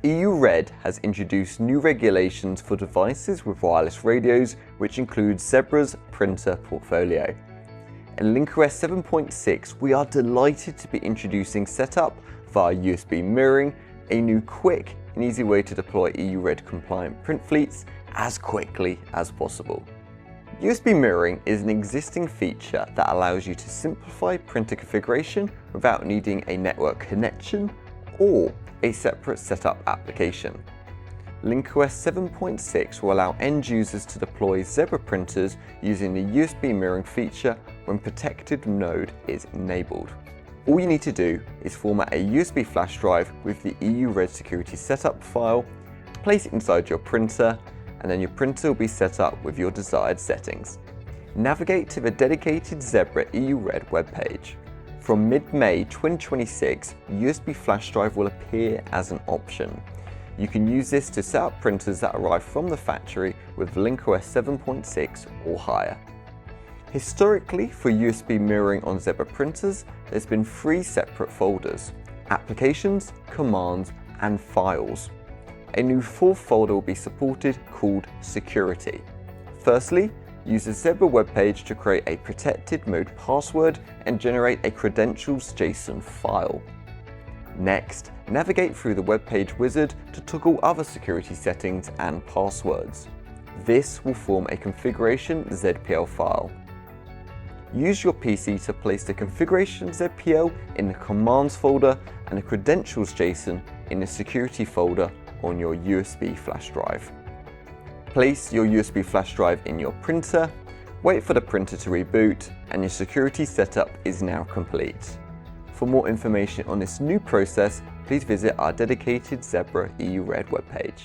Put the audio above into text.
EU RED has introduced new regulations for devices with wireless radios, which includes Zebra's printer portfolio. In link-OS 7.6, we are delighted to be introducing setup via USB mirroring, a new quick and easy way to deploy EU RED compliant print fleets as quickly as possible. USB mirroring is an existing feature that allows you to simplify printer configuration without needing a network connection or a separate setup application. link-OS 7.6 will allow end users to deploy Zebra printers using the USB mirroring feature when protected node is enabled. All you need to do is format a USB flash drive with the EU RED security setup file, place it inside your printer, and then your printer will be set up with your desired settings. Navigate to the dedicated Zebra EU RED webpage. From mid-May 2026, USB flash drive will appear as an option. You can use this to set up printers that arrive from the factory with link-OS 7.6 or higher. Historically, for USB mirroring on Zebra printers, there's been 3 separate folders: Applications, Commands, and Files. A new 4th folder will be supported called Security. Firstly, use the Zebra webpage to create a protected mode password and generate a credentials JSON file. Next, navigate through the webpage wizard to toggle other security settings and passwords. This will form a configuration ZPL file. Use your PC to place the configuration ZPL in the Commands folder and the credentials JSON in the Security folder on your USB flash drive. Place your USB flash drive in your printer, wait for the printer to reboot, and your security setup is now complete. For more information on this new process, please visit our dedicated Zebra EU RED webpage.